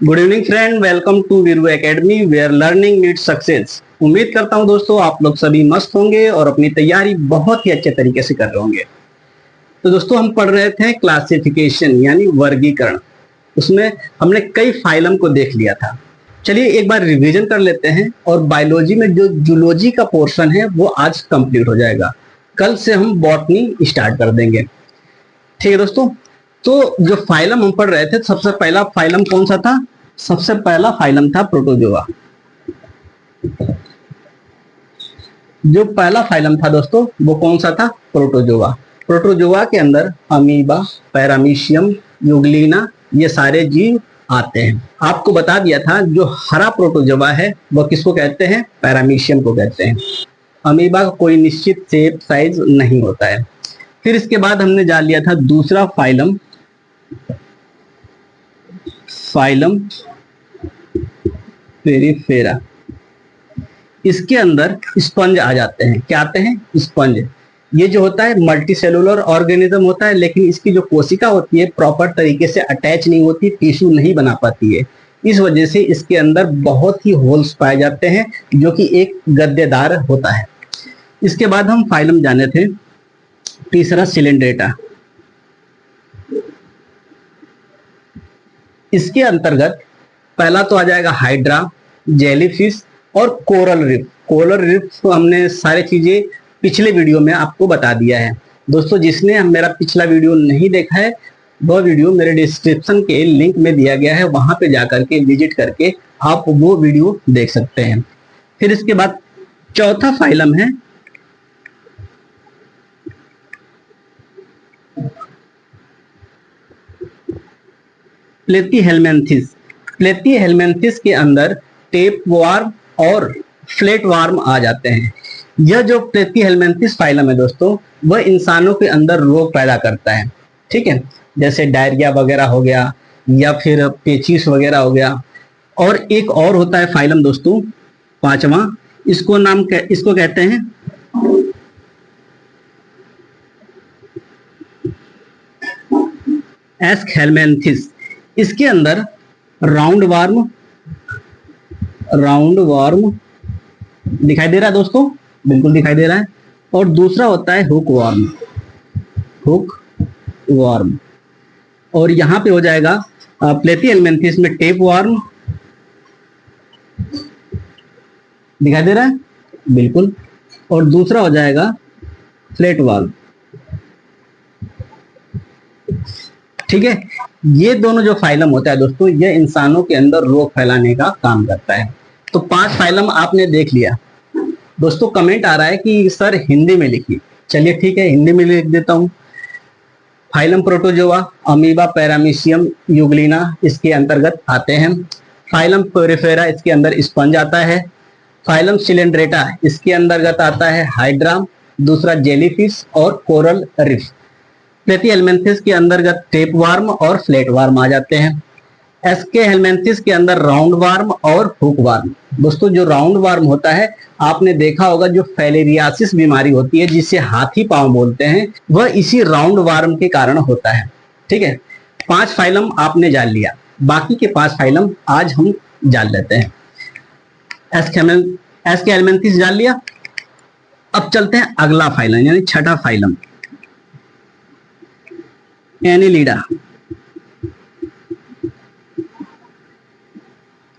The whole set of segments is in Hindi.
Good evening friend, welcome to Veeru academy where learning needs success. उम्मीद करता हूं दोस्तों आप लोग सभी मस्त होंगे और अपनी तैयारी बहुत ही अच्छे तरीके से कर रहे होंगे। तो दोस्तों हम पढ़ रहे थे क्लासिफिकेशन यानी वर्गीकरण। उसमें हमने कई फाइलम को देख लिया था। चलिए एक बार रिवीजन कर लेते हैं और बायोलॉजी में जो जूलॉजी का पोर्शन है वो आज कंप्लीट हो जाएगा। कल से हम बॉटनी स्टार्ट कर देंगे। ठीक है दोस्तों, तो जो फाइलम हम पढ़ रहे थे, सबसे पहला फाइलम कौन सा था? सबसे पहला फाइलम था प्रोटोजोआ। जो पहला फाइलम था दोस्तों वो कौन सा था? प्रोटोजोआ। प्रोटोजोआ के अंदर अमीबा, पैरामीशियम, यूग्लिना ये सारे जीव आते हैं। आपको बता दिया था जो हरा प्रोटोजोआ है वो किसको कहते हैं? पैरामीशियम को कहते हैं। अमीबा का कोई निश्चित शेप साइज नहीं होता है। फिर इसके बाद हमने जान लिया था दूसरा फाइलम, फाइलम पेरिफेरा। इसके अंदर स्पंज आ जाते हैं। क्या आते हैं? स्पंज। ये जो होता है मल्टी सेलुलर ऑर्गेनिज्म होता है, लेकिन इसकी जो कोशिका होती है प्रॉपर तरीके से अटैच नहीं होती, टिश्यू नहीं बना पाती है। इस वजह से इसके अंदर बहुत ही होल्स पाए जाते हैं जो कि एक गद्देदार होता है। इसके बाद हम फाइलम जाने थे तीसरा, सिलेंड्रेटा। इसके अंतर्गत पहला तो आ जाएगा हाइड्रा, जेलीफिश और कोरल रिफ। कोरल रिफ तो हमने सारी चीजें पिछले वीडियो में आपको बता दिया है। दोस्तों जिसने मेरा पिछला वीडियो नहीं देखा है वह वीडियो मेरे डिस्क्रिप्शन के लिंक में दिया गया है, वहां पे जाकर के विजिट करके आप वो वीडियो देख सकते हैं। फिर इसके बाद चौथा फाइलम है प्लेथीहेल्मिन्थेस। प्लेथीहेल्मिन्थेस के अंदर टेपवार्म और फ्लैटवार्म आ जाते हैं। यह जो प्लेथीहेल्मिन्थेस फाइलम है दोस्तों वह इंसानों के अंदर रोग पैदा करता है। ठीक है, जैसे डायरिया वगैरह हो गया या फिर पेचिस वगैरह हो गया। और एक और होता है फाइलम दोस्तों पांचवा, इसको कहते हैं एस्कहेल्मिन्थेस। इसके अंदर राउंड वार्म दिखाई दे रहा है दोस्तों, बिल्कुल दिखाई दे रहा है। और दूसरा होता है हुक वार्म। और यहाँ पे हो जाएगा प्लेथीहेल्मिन्थेस में टेप वार्म दिखाई दे रहा है, बिल्कुल। और दूसरा हो जाएगा फ्लैट वार्म। ठीक है, ये दोनों जो फाइलम होता है दोस्तों ये इंसानों के अंदर रोग फैलाने का काम करता है। तो 5 फाइलम आपने देख लिया। दोस्तों कमेंट आ रहा है कि सर हिंदी में लिखिए। चलिए ठीक है, हिंदी में लिख देता हूं। Phylum protozoa, amoeba, paramecium, Euglena इसके अंतर्गत आते हैं। फाइलम पेरिफेरा इसके अंदर स्पंज आता है। फाइलम सिलेंड्रेटा इसके अंतर्गत आता है हाइड्रा, दूसरा जेलीफिश और कोरल रिफ। प्लेथीहेल्मिन्थेस के अंतर्गत टेपवार्म और फ्लैटवार्म आ जाते हैं। एस्कहेल्मिन्थेस के अंदर राउंड वार्म और हुक वार्म। दोस्तों जो राउंड वार्म होता है आपने देखा होगा, जो फैलेरियासिस बीमारी होती है जिसे हाथी पांव बोलते हैं, वह इसी राउंड वार्म के कारण होता है। ठीक है, 5 फाइलम आपने जान लिया, बाकी के 5 फाइलम आज हम जान लेते हैं। एस्कहेल्मिन्थेस जान लिया। अब चलते हैं अगला फाइलम यानी छठा फाइलम, एनेलिडा।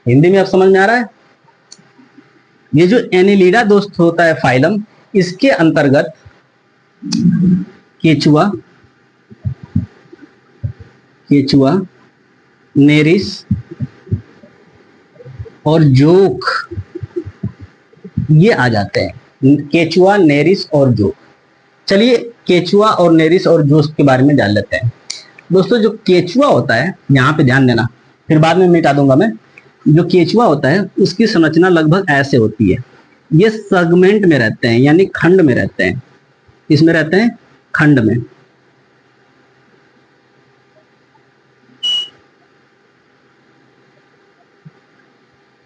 हिंदी में अब समझ में आ रहा है? ये जो एनेलिडा दोस्त होता है फाइलम, इसके अंतर्गत केचुआ, नेरिस और जोक ये आ जाते हैं। केचुआ, नेरिस और जोक। चलिए केचुआ और नेरिस और जोक के बारे में जान लेते हैं। दोस्तों जो केचुआ होता है, यहाँ पे ध्यान देना, फिर बाद में मिटा दूंगा मैं। जो केचुआ होता है उसकी संरचना लगभग ऐसे होती है। ये सेगमेंट में रहते हैं यानी खंड में रहते हैं। इसमें रहते हैं खंड में।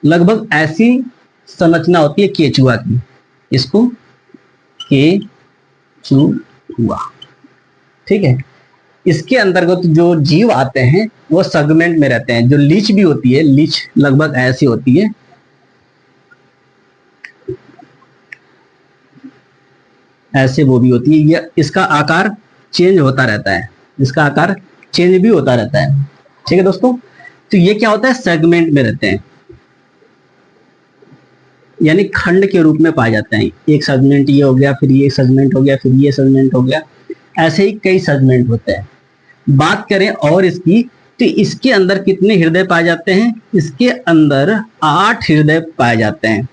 लगभग ऐसी संरचना होती है केचुआ की। इसको केचुआ, ठीक है। इसके अंतर्गत जो जीव आते हैं वो सेगमेंट में रहते हैं। जो लीच भी होती है, लीच लगभग ऐसी होती है, ऐसे वो भी होती है। ये इसका आकार चेंज होता रहता है, इसका आकार चेंज भी होता रहता है। ठीक है दोस्तों, तो ये क्या होता है, सेगमेंट में रहते हैं, यानी खंड के रूप में पाए जाते हैं। एक सेगमेंट ये हो गया, फिर ये सेगमेंट हो गया, फिर ये सेगमेंट हो गया, ऐसे ही कई सेगमेंट होते हैं। बात करें और इसकी, तो इसके अंदर कितने हृदय पाए जाते हैं? इसके अंदर 8 हृदय पाए जाते हैं।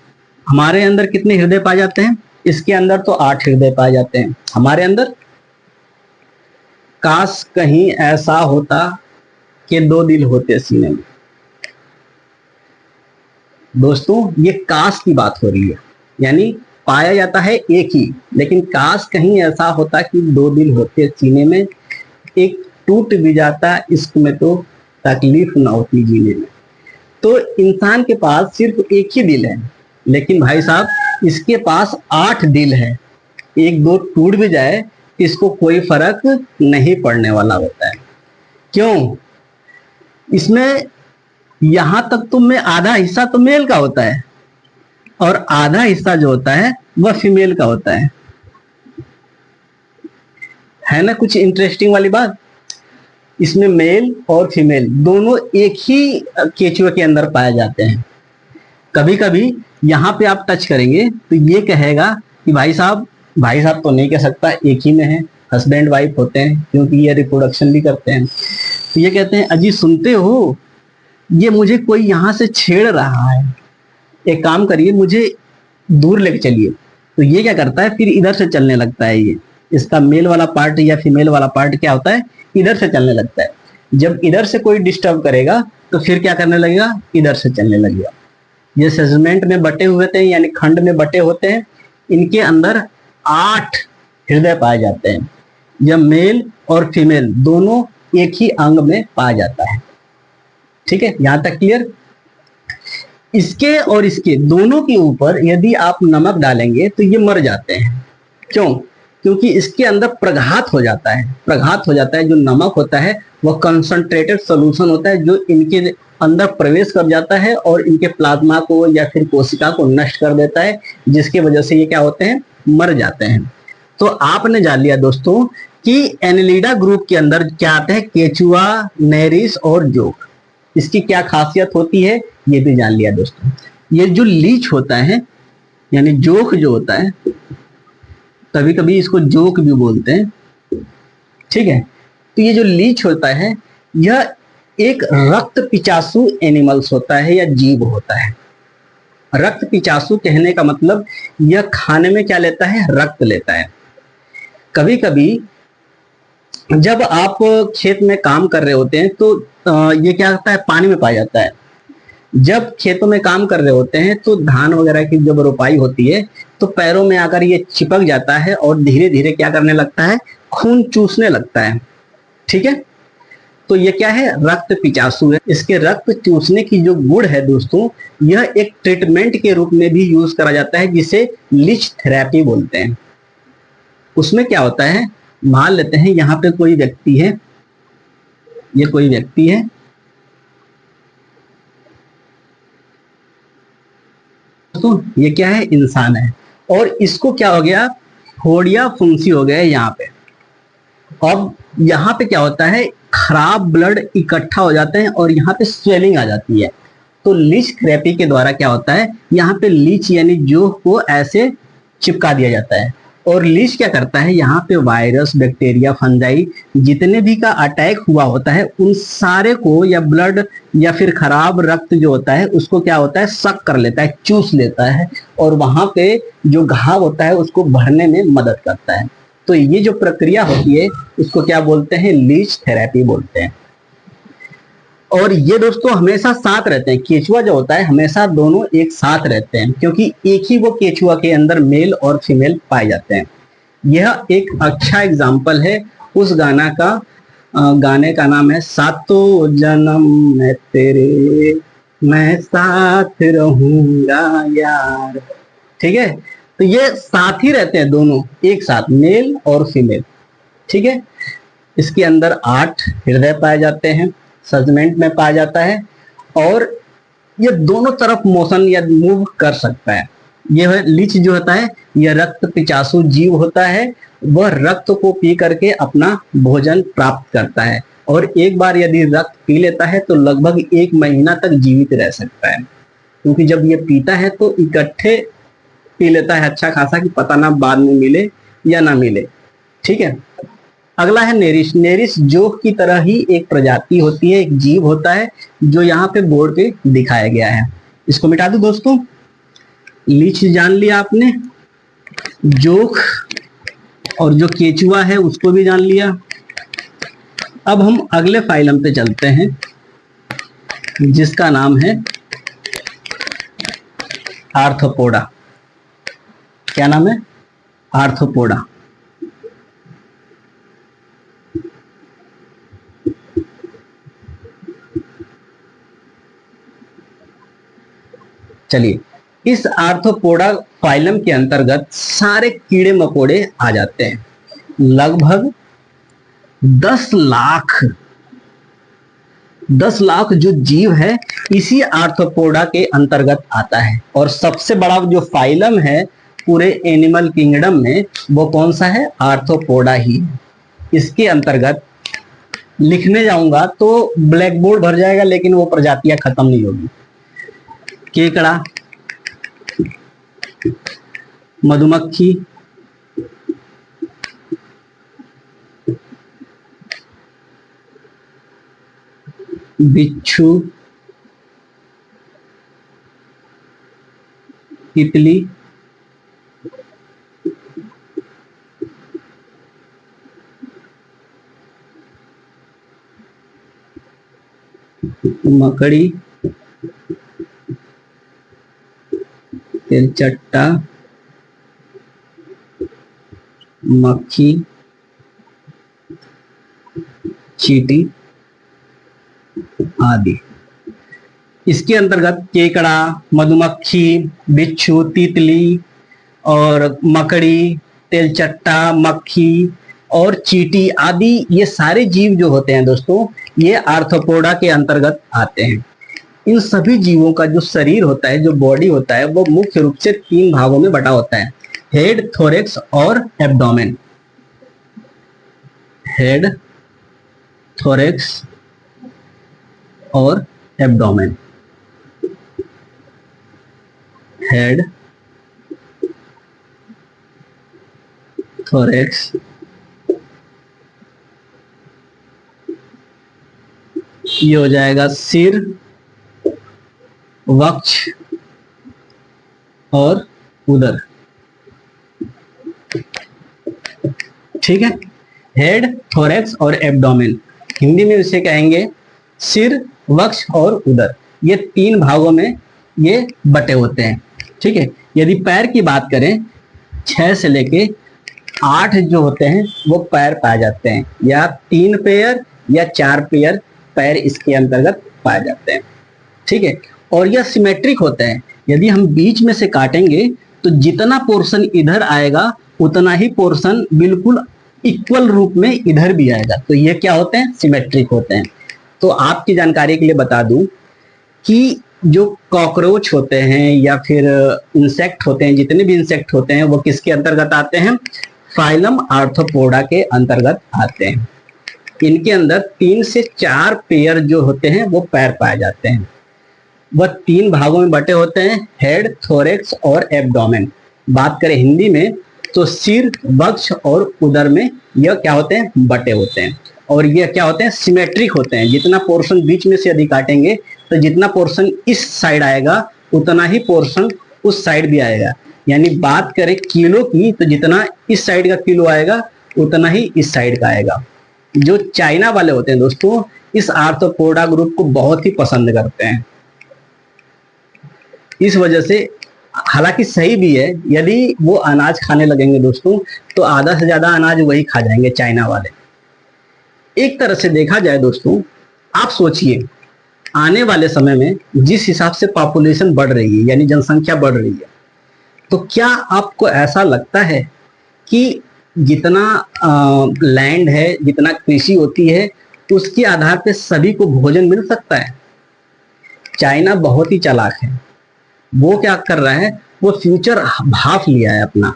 हमारे अंदर कितने हृदय पाए जाते हैं? इसके अंदर तो 8 हृदय पाए जाते हैं हमारे अंदर। काश कहीं ऐसा होता कि 2 दिल होते सीने में। दोस्तों ये काश की बात हो रही है, यानी पाया जाता है एक ही, लेकिन काश कहीं ऐसा होता कि 2 दिल होते सीने में, एक टूट भी जाता इश्क में तो तकलीफ ना होती जीने में। तो इंसान के पास सिर्फ एक ही दिल है, लेकिन भाई साहब इसके पास 8 दिल है। एक दो टूट भी जाए इसको कोई फर्क नहीं पड़ने वाला होता है। क्यों? इसमें यहां तक तो में आधा हिस्सा तो मेल का होता है और आधा हिस्सा जो होता है वह फीमेल का होता है ना। कुछ इंटरेस्टिंग वाली बात, इसमें मेल और फीमेल दोनों एक ही केचुए के अंदर पाए जाते हैं। कभी कभी यहाँ पे आप टच करेंगे तो ये कहेगा कि भाई साहब तो नहीं कह सकता, एक ही में है, हस्बैंड वाइफ होते हैं, क्योंकि ये रिप्रोडक्शन भी करते हैं। तो ये कहते हैं अजी सुनते हो, ये मुझे कोई यहाँ से छेड़ रहा है, एक काम करिए मुझे दूर लेके चलिए। तो ये क्या करता है, फिर इधर से चलने लगता है। ये इसका मेल वाला पार्ट या फीमेल वाला पार्ट क्या होता है, इधर से चलने लगता है। जब इधर से कोई डिस्टर्ब करेगा तो फिर क्या करने लगेगा, इधर से चलने लगेगा। ये सेगमेंट में बटे हुए थे, यानी खंड में बटे होते हैं। इनके अंदर 8 हृदय पाए जाते हैं। यह मेल और फीमेल दोनों एक ही अंग में पाया जाता है। ठीक है, यहां तक क्लियर? इसके और इसके दोनों के ऊपर यदि आप नमक डालेंगे तो ये मर जाते हैं। क्यों? क्योंकि इसके अंदर प्रघात हो जाता है। प्रघात हो जाता है, जो नमक होता है वह कंसंट्रेटेड सॉल्यूशन होता है, जो इनके अंदर प्रवेश कर जाता है और इनके प्लाज्मा को या फिर कोशिका को नष्ट कर देता है, जिसकी वजह से ये क्या होते हैं, मर जाते हैं। तो आपने जान लिया दोस्तों कि एनेलिडा ग्रुप के अंदर क्या आते हैं, केचुआ, नेरिस और जोक। इसकी क्या खासियत होती है ये भी जान लिया दोस्तों। ये जो लीच होता है, यानी जोक जो होता है, कभी कभी इसको जोक भी बोलते हैं। ठीक है, तो ये जो लीच होता है यह एक रक्त पिचासु एनिमल्स होता है या जीव होता है। रक्त पिचासु कहने का मतलब यह खाने में क्या लेता है, रक्त लेता है। कभी कभी जब आप खेत में काम कर रहे होते हैं तो ये क्या होता है, पानी में पाया जाता है। जब खेतों में काम कर रहे होते हैं तो धान वगैरह की जब रोपाई होती है तो पैरों में आकर ये चिपक जाता है और धीरे धीरे क्या करने लगता है, खून चूसने लगता है। ठीक है, तो ये क्या है, रक्त पिचासु है। इसके रक्त चूसने की जो गुण है दोस्तों, यह एक ट्रीटमेंट के रूप में भी यूज करा जाता है, जिसे लीच थेरेपी बोलते हैं। उसमें क्या होता है, मान लेते हैं यहाँ पे कोई व्यक्ति है, ये कोई व्यक्ति है, तो ये क्या है, इंसान है, और इसको क्या हो गया, फोड़िया फुंसी हो गया यहाँ पे। अब यहाँ पे क्या होता है, खराब ब्लड इकट्ठा हो जाते हैं और यहाँ पे स्वेलिंग आ जाती है। तो लीच थेरेपी के द्वारा क्या होता है, यहाँ पे लीच यानी जोक को ऐसे चिपका दिया जाता है। और लीच क्या करता है, यहाँ पे वायरस, बैक्टीरिया, फंजाई जितने भी का अटैक हुआ होता है उन सारे को, या ब्लड या फिर खराब रक्त जो होता है उसको क्या होता है, सक कर लेता है, चूस लेता है, और वहां पे जो घाव होता है उसको भरने में मदद करता है। तो ये जो प्रक्रिया होती है इसको क्या बोलते हैं, लीच थेरेपी बोलते हैं। और ये दोस्तों हमेशा साथ रहते हैं। केचुआ जो होता है हमेशा दोनों एक साथ रहते हैं, क्योंकि एक ही वो केचुआ के अंदर मेल और फीमेल पाए जाते हैं। यह एक अच्छा एग्जाम्पल है उस गाने का नाम है सातों जन्म में तेरे मैं साथ रहूंगा यार। ठीक है, तो ये साथ ही रहते हैं दोनों एक साथ, मेल और फीमेल। ठीक है, इसके अंदर 8 हृदय पाए जाते हैं, सेगमेंट में पाया जाता है, और ये दोनों तरफ मोशन या मूव कर सकता है। यह लीच जो होता है यह रक्त पिचासु जीव होता है, वह रक्त को पी करके अपना भोजन प्राप्त करता है, और एक बार यदि रक्त पी लेता है तो लगभग 1 महीना तक जीवित रह सकता है, क्योंकि जब ये पीता है तो इकट्ठे पी लेता है अच्छा खासा कि पता ना बाद में मिले या ना मिले। ठीक है, अगला है नेरिश। नेरिश जोक की तरह ही एक प्रजाति होती है, एक जीव होता है जो यहाँ पे बोर्ड पे दिखाया गया है। इसको मिटा दो दोस्तों। लीच जान लिया आपने, जोक और जो केचुआ है उसको भी जान लिया। अब हम अगले फाइलम पे चलते हैं जिसका नाम है आर्थ्रोपोडा। क्या नाम है? आर्थ्रोपोडा। चलिए, इस आर्थ्रोपोडा फाइलम के अंतर्गत सारे कीड़े मकोड़े आ जाते हैं। लगभग 10 लाख जो जीव है इसी आर्थ्रोपोडा के अंतर्गत आता है, और सबसे बड़ा जो फाइलम है पूरे एनिमल किंगडम में वो कौन सा है? आर्थ्रोपोडा ही। इसके अंतर्गत लिखने जाऊंगा तो ब्लैक बोर्ड भर जाएगा, लेकिन वो प्रजातियां खत्म नहीं होगी। केकड़ा, मधुमक्खी, बिच्छू, तितली, मकड़ी, तिलचट्टा, मक्खी, चींटी आदि। इसके अंतर्गत केकड़ा, मधुमक्खी, बिच्छू, तितली और मकड़ी, तेलचट्टा, मक्खी और चींटी आदि ये सारे जीव जो होते हैं दोस्तों, ये आर्थ्रोपोडा के अंतर्गत आते हैं। इन सभी जीवों का जो शरीर होता है, जो बॉडी होता है, वो मुख्य रूप से 3 भागों में बटा होता है: हेड, थोरेक्स और एब्डोमेन। हेड, थोरेक्स और एब्डोमेन। हेड, थोरेक्स, ये हो जाएगा सिर, वक्ष और उदर। ठीक है, हेड, थोरेक्स और एब्डोमेन, हिंदी में इसे कहेंगे सिर, वक्ष और उदर। ये 3 भागों में ये बटे होते हैं। ठीक है, यदि पैर की बात करें, 6 से लेके 8 जो होते हैं वो पैर पाए जाते हैं, या 3 पेयर या 4 पेयर पैर इसके अंतर्गत पाए जाते हैं। ठीक है, और यह सिमेट्रिक होते हैं। यदि हम बीच में से काटेंगे तो जितना पोर्शन इधर आएगा उतना ही पोर्शन बिल्कुल इक्वल रूप में इधर भी आएगा। तो ये क्या होते हैं? सिमेट्रिक होते हैं। तो आपकी जानकारी के लिए बता दूं कि जो कॉकरोच होते हैं या फिर इंसेक्ट होते हैं, जितने भी इंसेक्ट होते हैं वो किसके अंतर्गत आते हैं? फाइलम आर्थ्रोपोडा के अंतर्गत आते हैं। इनके अंदर 3 से 4 पेयर जो होते हैं वो पैर पाए जाते हैं। वह 3 भागों में बटे होते हैं: हेड, थोरेक्स और एब्डोमेन। बात करें हिंदी में तो सिर, वक्ष और उदर में यह क्या होते हैं? बटे होते हैं। और ये क्या होते हैं? सिमेट्रिक होते हैं। जितना पोर्शन बीच में से यदि काटेंगे तो जितना पोर्शन इस साइड आएगा उतना ही पोर्शन उस साइड भी आएगा। यानी बात करें किलो की तो जितना इस साइड का किलो आएगा उतना ही इस साइड का आएगा। जो चाइना वाले होते हैं दोस्तों, इस आर्थ्रोपोडा ग्रुप को बहुत ही पसंद करते हैं। इस वजह से, हालांकि सही भी है, यदि वो अनाज खाने लगेंगे दोस्तों तो आधा से ज्यादा अनाज वही खा जाएंगे चाइना वाले। एक तरह से देखा जाए दोस्तों, आप सोचिए आने वाले समय में जिस हिसाब से पॉपुलेशन बढ़ रही है, यानी जनसंख्या बढ़ रही है, तो क्या आपको ऐसा लगता है कि जितना लैंड है, जितना कृषि होती है, उसके आधार पे सभी को भोजन मिल सकता है। चाइना बहुत ही चालाक है। वो क्या कर रहा है, वो फ्यूचर भाप लिया है अपना।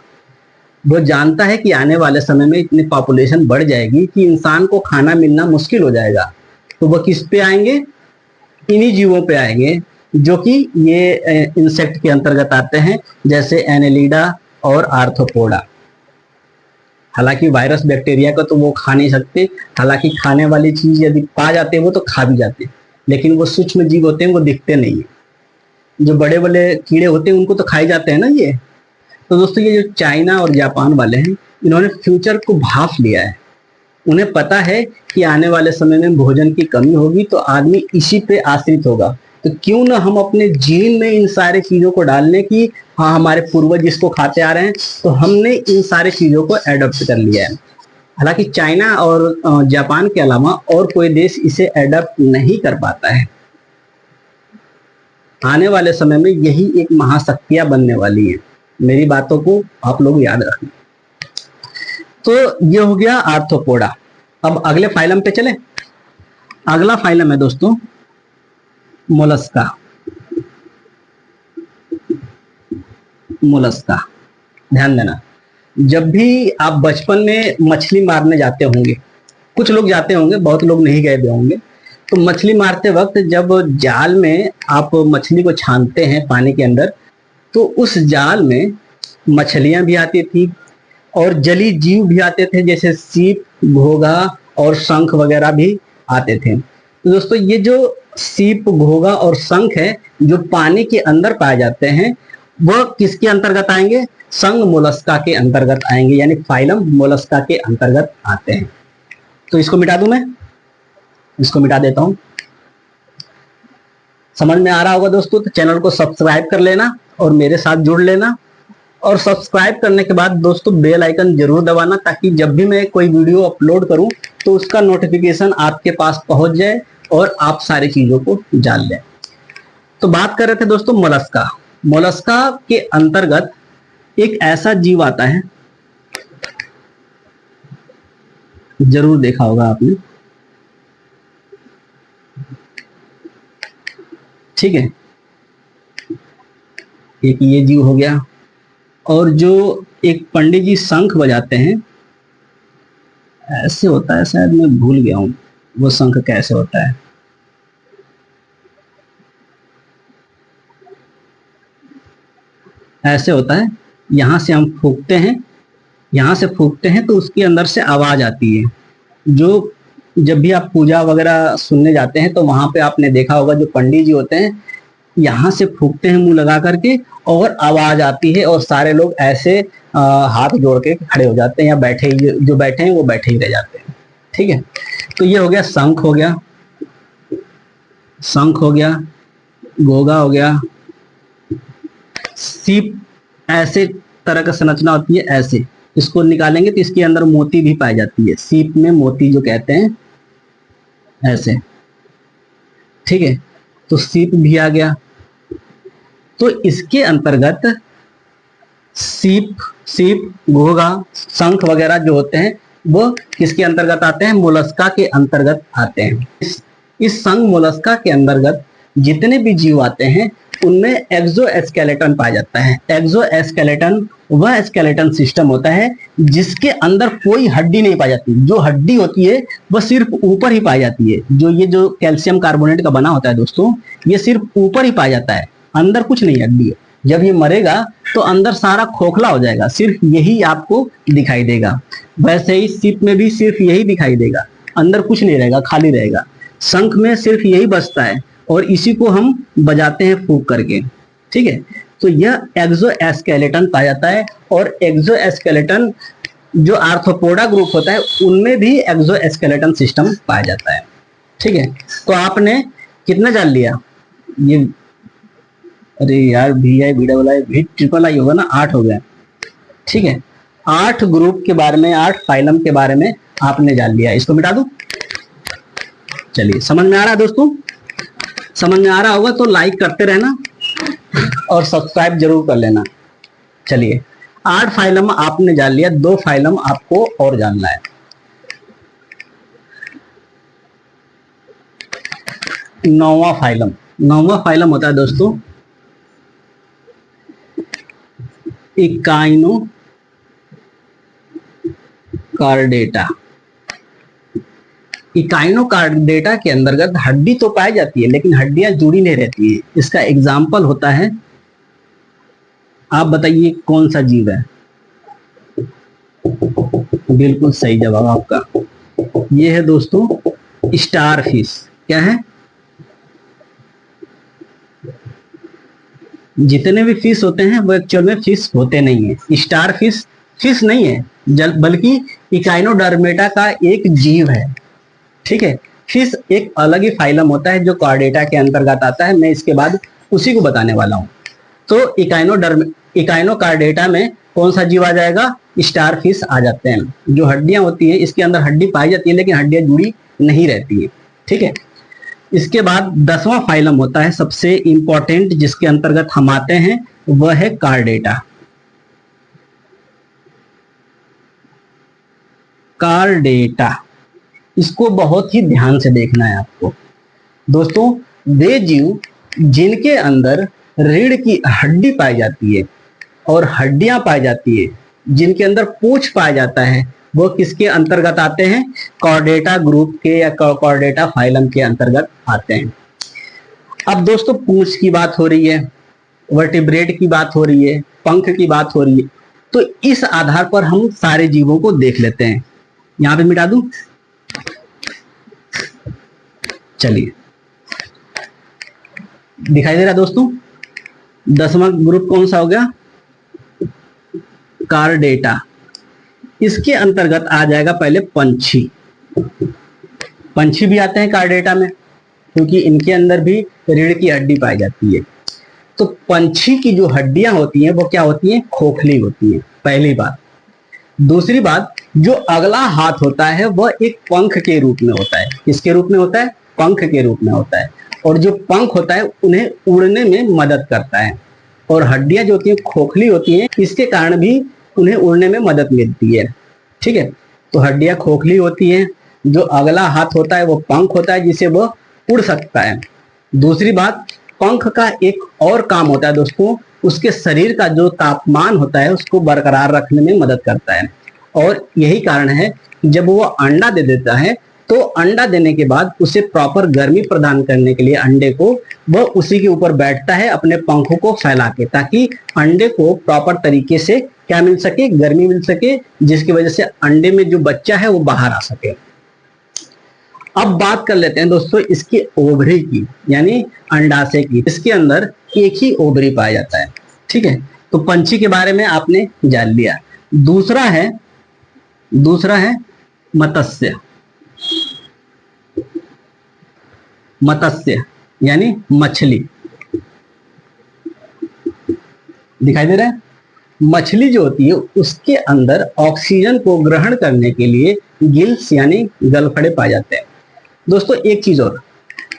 वो जानता है कि आने वाले समय में इतनी पॉपुलेशन बढ़ जाएगी कि इंसान को खाना मिलना मुश्किल हो जाएगा। तो वो किस पे आएंगे, इन्हीं जीवों पे आएंगे जो कि ये इंसेक्ट के अंतर्गत आते हैं, जैसे एनेलिडा और आर्थ्रोपोडा। हालांकि वायरस बैक्टीरिया को तो वो खा नहीं सकते, हालांकि खाने वाली चीज यदि पा जाते हैं वो तो खा भी जाते हैं, लेकिन वो सूक्ष्म जीव होते हैं, वो दिखते नहीं है। जो बड़े बड़े कीड़े होते हैं उनको तो खाए जाते हैं ना ये। तो दोस्तों ये जो चाइना और जापान वाले हैं, इन्होंने फ्यूचर को भाप लिया है। उन्हें पता है कि आने वाले समय में भोजन की कमी होगी तो आदमी इसी पे आश्रित होगा, तो क्यों ना हम अपने जीन में इन सारी चीजों को डालने की, हाँ हमारे पूर्वज इसको खाते आ रहे हैं तो हमने इन सारी चीजों को एडॉप्ट कर लिया है। हालांकि चाइना और जापान के अलावा और कोई देश इसे एडॉप्ट नहीं कर पाता है। आने वाले समय में यही एक महाशक्तियां बनने वाली है। मेरी बातों को आप लोग याद रखें। तो ये हो गया आर्थ्रोपोडा। अब अगले फाइलम पे चले। अगला फाइलम है दोस्तों मोलस्का। मोलस्का, ध्यान देना, जब भी आप बचपन में मछली मारने जाते होंगे, कुछ लोग जाते होंगे, बहुत लोग नहीं गए भी होंगे, तो मछली मारते वक्त जब जाल में आप मछली को छानते हैं पानी के अंदर, तो उस जाल में मछलियां भी आती थी और जली जीव भी आते थे, जैसे सीप, घोंघा और शंख वगैरह भी आते थे। तो दोस्तों ये जो सीप, घोंघा और शंख है जो पानी के अंदर पाए जाते हैं, वह किसके अंतर्गत आएंगे, संघ मोलस्का के अंतर्गत आएंगे, यानी फाइलम मोलस्का के अंतर्गत आते हैं। तो इसको मिटा दूं, मैं इसको मिटा देता हूं। समझ में आ रहा होगा दोस्तों, तो चैनल को सब्सक्राइब कर लेना और मेरे साथ जुड़ लेना। और सब्सक्राइब करने के बाद दोस्तों बेल आइकन जरूर दबाना, ताकि जब भी मैं कोई वीडियो अपलोड करूं तो उसका नोटिफिकेशन आपके पास पहुंच जाए और आप सारी चीजों को जान लें। तो बात कर रहे थे दोस्तों मोलस्का। मोलस्का के अंतर्गत एक ऐसा जीव आता है, जरूर देखा होगा आपने, ठीक है। एक ये जीव हो गया, और जो एक पंडित जी शंख बजाते हैं, ऐसे होता है, शायद मैं भूल गया हूं वो शंख कैसे होता है। ऐसे होता है, यहां से हम फूंकते हैं, यहां से फूंकते हैं तो उसके अंदर से आवाज आती है। जो जब भी आप पूजा वगैरह सुनने जाते हैं तो वहां पे आपने देखा होगा, जो पंडित जी होते हैं यहाँ से फूंकते हैं मुंह लगा करके और आवाज आती है, और सारे लोग ऐसे हाथ जोड़ के खड़े हो जाते हैं, या बैठे, जो बैठे हैं वो बैठे ही रह जाते हैं, ठीक है। तो ये हो गया शंख, हो गया शंख, हो गया घोंघा, हो गया सीप। ऐसे तरह का संरचना होती है, ऐसे इसको निकालेंगे तो इसके अंदर मोती भी पाई जाती है, सीप में मोती जो कहते हैं, ऐसे, ठीक है। तो सीप भी आ गया। तो इसके अंतर्गत सीप, घोंघा, शंख वगैरह जो होते हैं वो किसके अंतर्गत आते हैं, मोलस्का के अंतर्गत आते हैं। इस संघ मोलस्का के अंतर्गत जितने भी जीव आते हैं उनमें एक्सोस्केलेटन पाया जाता है। एक्सोस्केलेटन वह स्केलेटन सिस्टम होता है जिसके अंदर कोई हड्डी नहीं पाई जाती। जो हड्डी होती है वह सिर्फ ऊपर ही पाई जाती है। जो कैल्शियम कार्बोनेट का बना होता है दोस्तों, ये सिर्फ ऊपर ही पाया जाता है, अंदर कुछ नहीं हड्डी है। जब ये मरेगा तो अंदर सारा खोखला हो जाएगा, सिर्फ यही आपको दिखाई देगा। वैसे ही सीप में भी सिर्फ यही दिखाई देगा, अंदर कुछ नहीं रहेगा, खाली रहेगा। शंख में सिर्फ यही बचता है और इसी को हम बजाते हैं फूंक करके, ठीक है। तो यह एक्सोस्केलेटन पाया जाता है, और एक्सोस्केलेटन जो आर्थ्रोपोडा ग्रुप होता है उनमें भी एक्सोस्केलेटन सिस्टम पाया जाता है, ठीक है। तो आपने कितना जान लिया ये, अरे यार VI ट्रिपल आई होगा ना, 8 हो गया, ठीक है। 8 ग्रुप के बारे में, 8 फाइलम के बारे में आपने जान लिया। इसको मिटा दूं, चलिए। समझ में आ रहा है दोस्तों? समझ में आ रहा होगा तो लाइक करते रहना और सब्सक्राइब जरूर कर लेना। चलिए 8 फाइलम आपने जान लिया, 2 फाइलम आपको और जानना है। नौवां फाइलम होता है दोस्तों इकाइनो कार्डेटा। इकाइनो कार्डेटा के अंतर्गत हड्डी तो पाई जाती है लेकिन हड्डियां जुड़ी नहीं रहती है। इसका एग्जाम्पल होता है, आप बताइए कौन सा जीव है? बिल्कुल सही जवाब आपका, ये है दोस्तों स्टार फिश। क्या है? जितने भी फिश होते हैं वो एक्चुअल में फिश होते नहीं है। स्टार फिश फिश नहीं है बल्कि इकाइनोडर्मेटा का एक जीव है। ठीक है, फिश एक अलग ही फाइलम होता है जो कार्डेटा के अंतर्गत आता है। मैं इसके बाद उसी को बताने वाला हूं। तो इकाइनो कार्डेटा में कौन सा जीव आ जाएगा? स्टार फिश आ जाते हैं। जो हड्डियां होती है इसके अंदर हड्डी पाई जाती है लेकिन हड्डियां जुड़ी नहीं रहती है। ठीक है, इसके बाद 10वां फाइलम होता है सबसे इंपॉर्टेंट, जिसके अंतर्गत हम आते हैं, वह है कार्डेटा। कार्डेटा, इसको बहुत ही ध्यान से देखना है आपको दोस्तों। वे जीव जिनके अंदर रीढ़ की हड्डी पाई जाती है और हड्डियां पाई जाती है, जिनके अंदर पूंछ पाया जाता है, वो किसके अंतर्गत आते हैं? कॉर्डेटा ग्रुप के या कॉर्डेटा फाइलम के अंतर्गत आते हैं। अब दोस्तों पूंछ की बात हो रही है, वर्टिब्रेट की बात हो रही है, पंख की बात हो रही है, तो इस आधार पर हम सारे जीवों को देख लेते हैं। यहां पे मिटा दूं, चलिए दिखाई दे रहा दोस्तों। 10वां ग्रुप कौन सा हो गया? कार्डेटा। इसके अंतर्गत आ जाएगा पहले पंछी। पंछी भी आते हैं कार्डेटा में क्योंकि इनके अंदर भी रीढ़ की हड्डी पाई जाती है। तो पंछी की जो हड्डियां होती हैं वो क्या होती हैं? खोखली होती हैं, पहली बात। दूसरी बात, जो अगला हाथ होता है वह एक पंख के रूप में होता है। किसके रूप में होता है? पंख के रूप में होता है। और जो पंख होता है उन्हें उड़ने में मदद करता है। और हड्डियां जो होती हैं खोखली होती हैं, इसके कारण भी उन्हें उड़ने में मदद मिलती है। ठीक है, तो हड्डियां खोखली होती हैं। जो अगला हाथ होता है वो पंख होता है जिसे वह उड़ सकता है। दूसरी बात, पंख का एक और काम होता है दोस्तों, उसके शरीर का जो तापमान होता है उसको बरकरार रखने में मदद करता है। और यही कारण है जब वो अंडा दे देता है तो अंडा देने के बाद उसे प्रॉपर गर्मी प्रदान करने के लिए अंडे को, वह उसी के ऊपर बैठता है अपने पंखों को फैला के, ताकि अंडे को प्रॉपर तरीके से क्या मिल सके? गर्मी मिल सके, जिसकी वजह से अंडे में जो बच्चा है वो बाहर आ सके। अब बात कर लेते हैं दोस्तों इसकी ओवरी की, यानी अंडाशय की। इसके अंदर एक ही ओवरी पाया जाता है। ठीक है, तो पंछी के बारे में आपने जान लिया। दूसरा है मत्स्य। मत्स्य यानी मछली। दिखाई दे रहा है? मछली जो होती है उसके अंदर ऑक्सीजन को ग्रहण करने के लिए गिल्स यानी गलफड़े पाए जाते हैं। दोस्तों एक चीज और,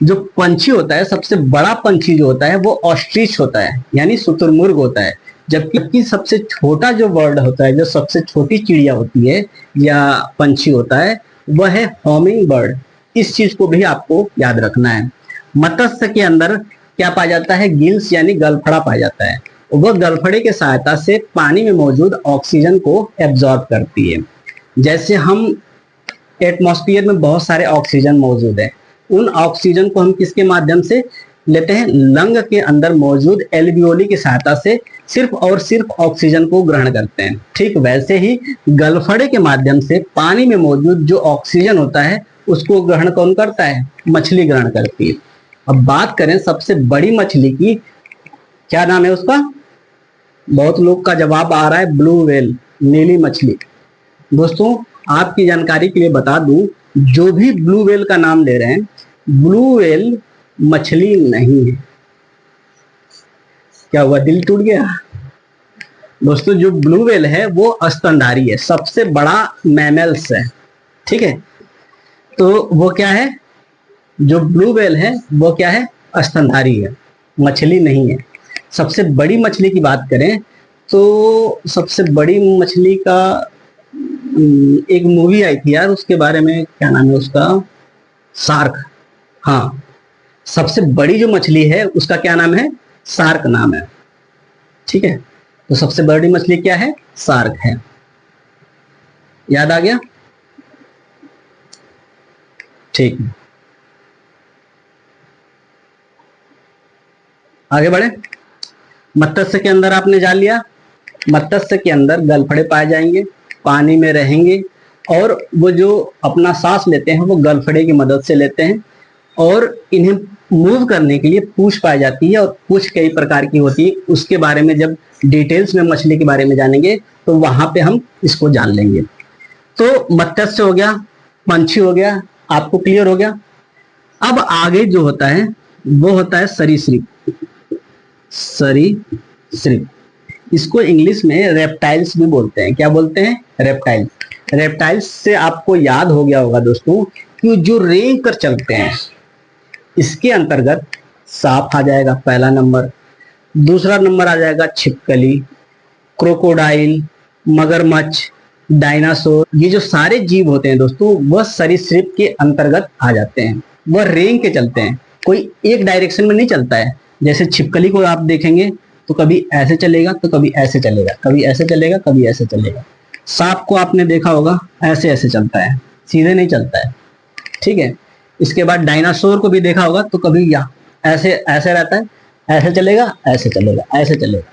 जो पंछी होता है, सबसे बड़ा पंछी जो होता है वो ऑस्ट्रिच होता है, यानी शुतुरमुर्ग होता है। जबकि सबसे छोटा जो बर्ड होता है, जो सबसे छोटी चिड़िया होती है या पंछी होता है, वह है हॉमिंग बर्ड। इस चीज को भी आपको याद रखना है। मत्स्य के अंदर क्या पाया जाता है? गिल्स यानी गलफड़ा पाया जाता है। वह गलफड़े की सहायता से पानी में मौजूद ऑक्सीजन को एब्जॉर्ब करती है। जैसे हम एटमॉस्फेयर में बहुत सारे ऑक्सीजन मौजूद है, उन ऑक्सीजन को हम किसके माध्यम से लेते हैं? लंग के अंदर मौजूद एल्वियोली की सहायता से सिर्फ और सिर्फ ऑक्सीजन को ग्रहण करते हैं। ठीक वैसे ही गलफड़े के माध्यम से पानी में मौजूद जो ऑक्सीजन होता है उसको ग्रहण कौन करता है? मछली ग्रहण करती है। अब बात करें सबसे बड़ी मछली की, क्या नाम है उसका? बहुत लोग का जवाब आ रहा है ब्लू व्हेल, नीली मछली। दोस्तों आपकी जानकारी के लिए बता दूं, जो भी ब्लू व्हेल का नाम ले रहे हैं, ब्लू व्हेल मछली नहीं है। क्या हुआ? दिल टूट गया? दोस्तों जो ब्लू व्हेल है वो स्तनधारी है, सबसे बड़ा मैमल्स है। ठीक है, तो वो क्या है? जो ब्लू व्हेल है वो क्या है? स्तनधारी है, मछली नहीं है। सबसे बड़ी मछली की बात करें तो सबसे बड़ी मछली का एक मूवी आई थी यार, उसके बारे में क्या नाम है उसका, शार्क। हाँ, सबसे बड़ी जो मछली है उसका क्या नाम है, शार्क नाम है। ठीक है, तो सबसे बड़ी मछली क्या है, शार्क है। याद आ गया? ठीक है, आगे बढ़े। मत्स्य के अंदर आपने जान लिया, मत्स्य के अंदर गलफड़े पाए जाएंगे, पानी में रहेंगे, और वो जो अपना सांस लेते हैं वो गलफड़े की मदद से लेते हैं, और इन्हें मूव करने के लिए पूंछ पाई जाती है, और पूंछ कई प्रकार की होती है। उसके बारे में जब डिटेल्स में मछली के बारे में जानेंगे तो वहां पे हम इसको जान लेंगे। तो मत्स्य हो गया, पंछी हो गया, आपको क्लियर हो गया। अब आगे जो होता है वो होता है सरीसृप। सरीसृप, इसको इंग्लिश में रेप्टाइल्स भी बोलते हैं। क्या बोलते हैं, रेप्टाइल्स। रेप्टाइल्स से आपको याद हो गया होगा दोस्तों कि जो रेंग कर चलते हैं, इसके अंतर्गत सांप आ जाएगा पहला नंबर, दूसरा नंबर आ जाएगा छिपकली, क्रोकोडाइल, मगरमच्छ, डायनासोर। ये जो सारे जीव होते हैं दोस्तों वह सरीसृप के अंतर्गत आ जाते हैं। वह रेंग के चलते हैं, कोई एक डायरेक्शन में नहीं चलता है। जैसे छिपकली को आप देखेंगे तो कभी ऐसे चलेगा तो कभी ऐसे चलेगा, कभी ऐसे चलेगा कभी ऐसे चलेगा। सांप को आपने देखा होगा ऐसे ऐसे चलता है, सीधे नहीं चलता है। ठीक है, इसके बाद डायनासोर को भी देखा होगा तो कभी या ऐसे ऐसे रहता है, ऐसे चलेगा ऐसे चलेगा ऐसे चलेगा।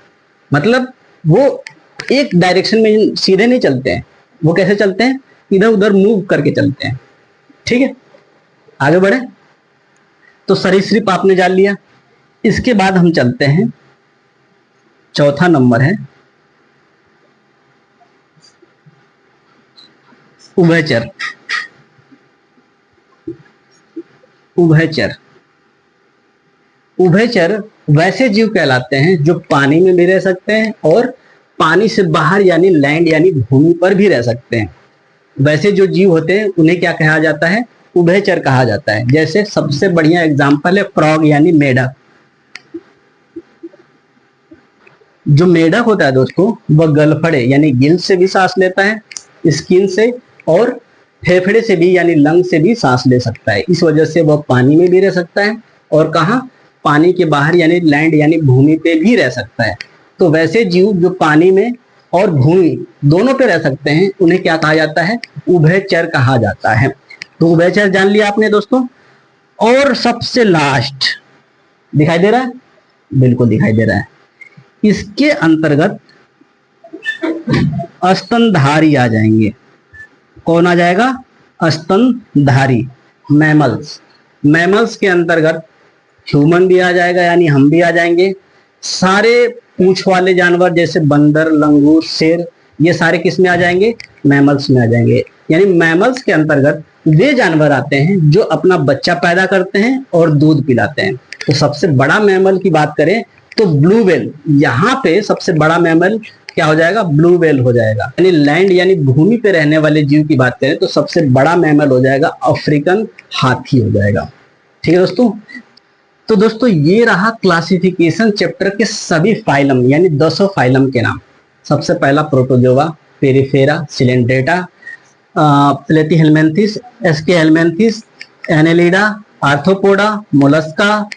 मतलब वो एक डायरेक्शन में सीधे नहीं चलते हैं, वो कैसे चलते हैं, इधर उधर मूव करके चलते हैं। ठीक है, आगे बढ़े। तो सरीसृप आपने जान लिया। इसके बाद हम चलते हैं, चौथा नंबर है उभयचर। उभयचर, उभयचर वैसे जीव कहलाते हैं जो पानी में भी रह सकते हैं और पानी से बाहर यानी लैंड यानी भूमि पर भी रह सकते हैं। वैसे जो जीव होते हैं उन्हें क्या कहा जाता है, उभयचर कहा जाता है। जैसे सबसे बढ़िया एग्जांपल है फ्रॉग यानी मेढक। जो मेढक होता है दोस्तों वह गलफड़े यानी गिल से भी सांस लेता है, स्किन से, और फेफड़े से भी यानी लंग से भी सांस ले सकता है। इस वजह से वह पानी में भी रह सकता है और कहाँ, पानी के बाहर यानी लैंड यानी भूमि पे भी रह सकता है। तो वैसे जीव जो पानी में और भूमि दोनों पे रह सकते हैं उन्हें क्या कहा जाता है, उभयचर कहा जाता है। तो उभयचर जान लिया आपने दोस्तों। और सबसे लास्ट, दिखाई दे रहा है, बिल्कुल दिखाई दे रहा है, इसके अंतर्गत स्तनधारी आ जाएंगे। कौन आ जाएगा, स्तनधारी, मैमल्स। मैमल्स के अंतर्गत ह्यूमन भी आ जाएगा यानी हम भी आ जाएंगे। सारे पूंछ वाले जानवर जैसे बंदर, लंगूर, शेर, ये सारे किस में आ जाएंगे, मैमल्स में आ जाएंगे। यानी मैमल्स के अंतर्गत वे जानवर आते हैं जो अपना बच्चा पैदा करते हैं और दूध पिलाते हैं। तो सबसे बड़ा मैमल की बात करें तो ब्लू व्हेल, यहाँ पे सबसे बड़ा मैमल क्या हो जाएगा, ब्लू व्हेल हो जाएगा। यानी लैंड यानी भूमि पे रहने वाले जीव की बात करें तो सबसे बड़ा मैमल हो जाएगा अफ्रीकन हाथी हो जाएगा। ठीक है दोस्तों। तो दोस्तों ये रहा क्लासिफिकेशन चैप्टर के सभी फाइलम यानी 200 फाइलम के नाम। सबसे पहला protozoa, porifera, coelenterata, platyhelminthes, aschelminthes, annelida, arthropoda, mollusca,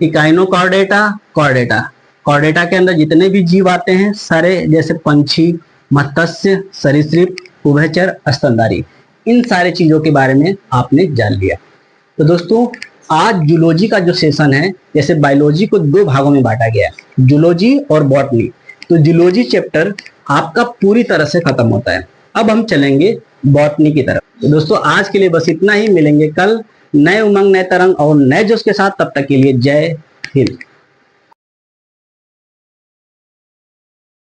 echinodermata, chordata. Chordata के अंदर जितने भी जीव आते हैं सारे, जैसे पंछी, मत्स्य, सरीसृप, उभयचर, स्तनधारी, इन सारे चीजों के बारे में आपने जान लिया। तो दोस्तों आज जूलॉजी का जो सेशन है, जैसे बायोलॉजी को 2 भागों में बांटा गया है, जूलॉजी और बॉटनी। तो जूलॉजी चैप्टर आपका पूरी तरह से खत्म होता है। अब हम चलेंगे बॉटनी की तरफ। तो दोस्तों आज के लिए बस इतना ही, मिलेंगे कल नए उमंग, नए तरंग और नए जोश के साथ। तब तक के लिए जय हिंद।